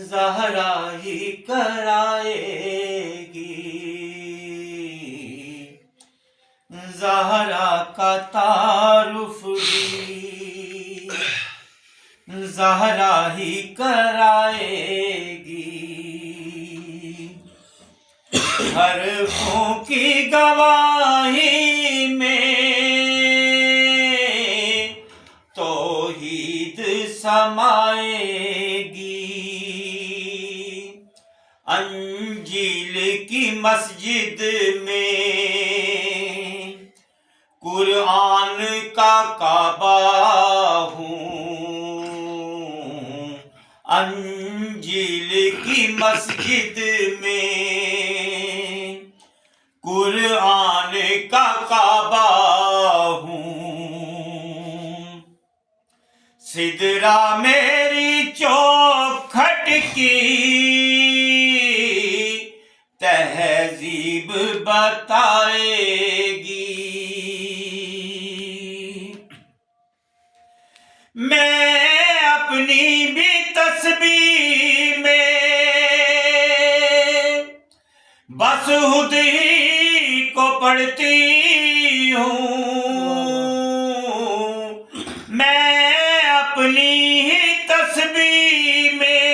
زہرا ہی کرائے گی، زہرا کا تعارف بھی زہرا ہی کرائے گی، حرفوں کی گواہی میں توحید سمائے گی، انجیل کی مسجد میں قرآن کا کعبہ ہوں، انجیل کی مسجد میں قرآن کا کعبہ ہوں، سدرا میری چوکھٹ کی تہذیب بتائے گی، میں اپنی بھی تسبیح میں بس خود ہی کو پڑھتی ہوں، میں اپنی ہی تسبیح میں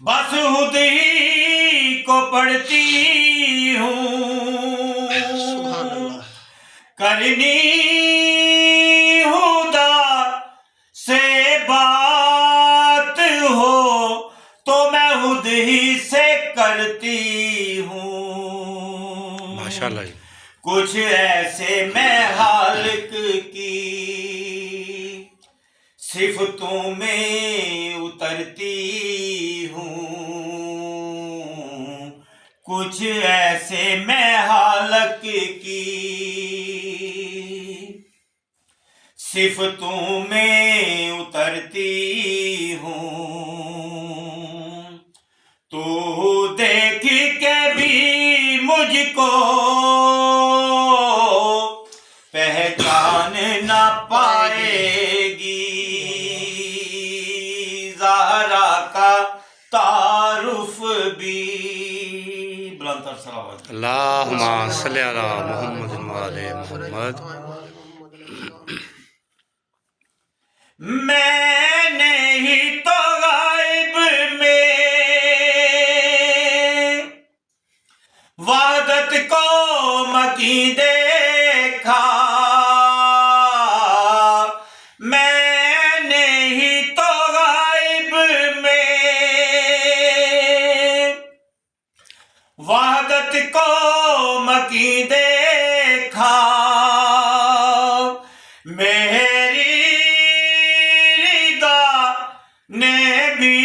بس خود ہی کو پڑھتی ہوں، کرنی خدا سے بات ہو تو میں خود ہی سے کرتی ہوں، ماشاءاللہ کچھ ایسے میں خالق کی صفتوں میں اترتی ہوں، کچھ ایسے میں خالق کی صفتوں میں اترتی ہوں، تو دیکھ کے بھی مجھ کو پہچان نہ پائے گی، زہرا کا تعارف بھی بلند تر صلوات اللہم صلی علی محمد وعلی محمد۔ میں نے ہی تو غائب میں وحدت کو مکیں دیکھا، میں نے ہی تو غائب میں وحدت کو مکیں دیکھا، میری رضا نے بھی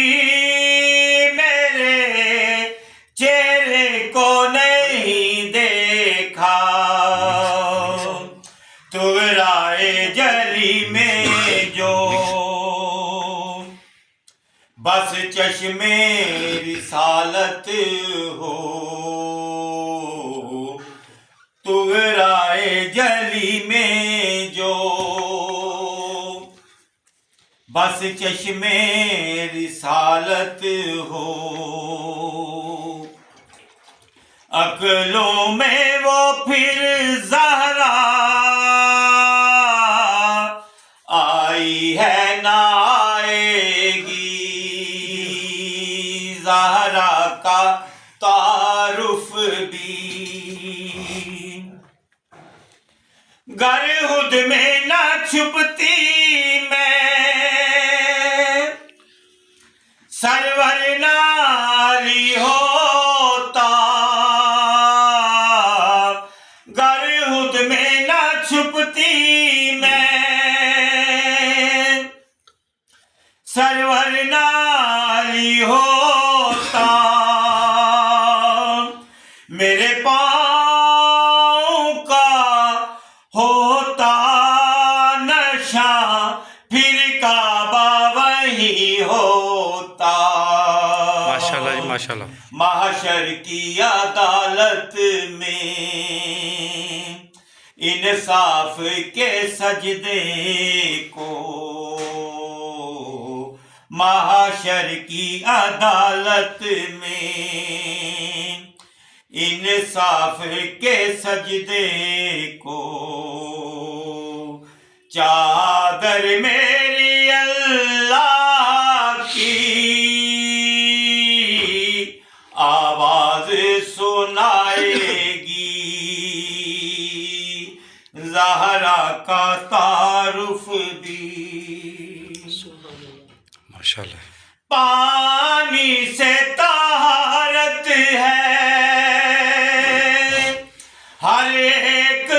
میرے چہرے کو نہیں دیکھا، تغرائے جلی میں جو بس چشم رسالت ہو، تغرائے جلی میں جو بس چشم رسالت ہو، عقلوں میں وہ پھر زہرا آئی ہے نہ آئے گی، زہرا کا تعارف بھی گر خود میں نہ چھپتی میں سرور ناری ہوتا، گر خود میں نہ چھپتی میں سرور ناری ہوتا، میرے پاؤں کا ہوتا نشاں پھر کعبہ وہی ہوتا، ماشاءاللہ جی ماشاءاللہ۔ محشر کی عدالت میں انصاف کے سجدے کو محشر کی عدالت میں انصاف کے سجدے کو چادر میری اللہ کی آواز سنائے گی، زہرا کا تعارف بھی ماشاءاللہ۔ پانی سے طہارت ہے ہر ایک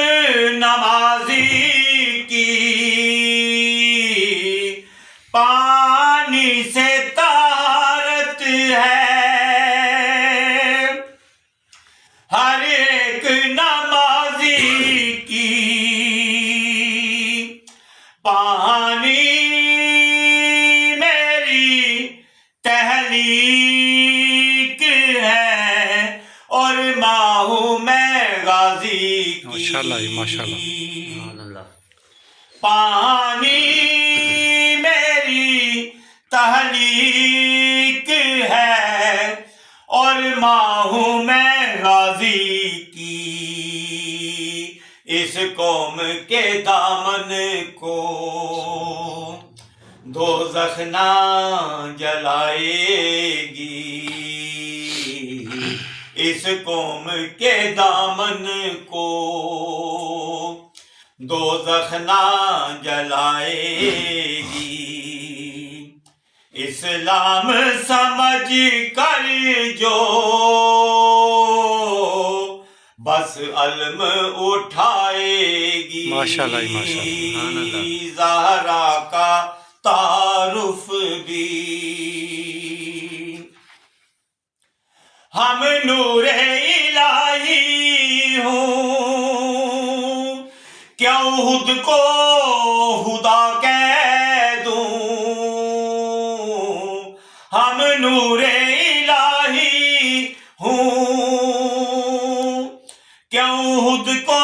نمازی کی، پانی سے طہارت ہے ہر ایک نمازی کی، پانی تحلیق ہے اور ماں ہوں میں غازی کی، ماشاءاللہ ماشاءاللہ۔ پانی میری تحلیق ہے اور ماں ہوں میں غازی کی، اس قوم کے دامن کو دوزخ نہ جلائے گی، اس قوم کے دامن کو دوزخ نہ جلائے گی، اسلام سمجھ کر جو بس علم اٹھائے گی، ماشاءاللہ ماشاءاللہ۔ زہرا کا تعارف بھی، ہم نور الہی ہوں کیوں خود کو خدا کہہ دوں، ہم نور الہی ہوں کیوں خود کو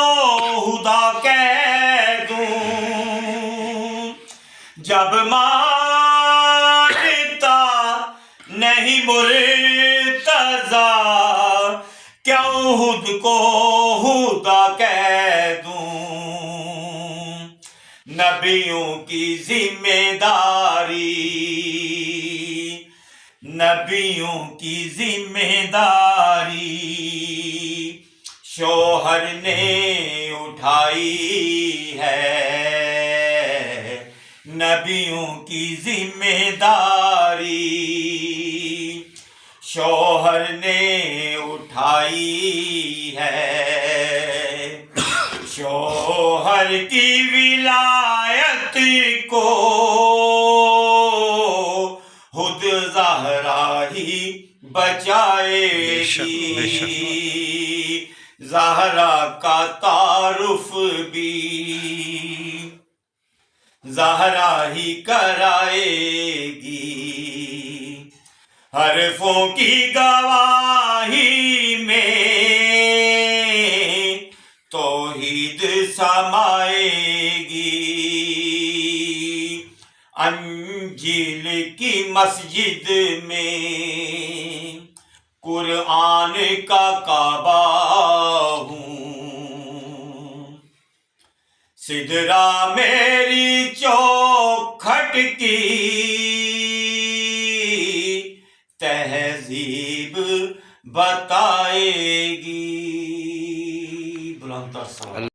خدا کہہ دوں، جب مانتا نہیں مرتضیٰ کیوں خود کو خدا کہہ دوں، نبیوں کی ذمہ داری، نبیوں کی ذمہ داری شوہر نے اٹھائی ہے، نبیوں کی ذمہ داری شوہر نے اٹھائی ہے، شوہر کی ولایت کو خود زہرا ہی بچائے گی، زہرا کا تعارف بھی زہرا ہی کرائے گی، حرفوں کی گواہی میں توحید سمائے گی، انجیل کی مسجد میں قرآن کا کعبہ ہوں، سدرا میری چوکھٹ کی تہذیب بتائے گی، بلند تر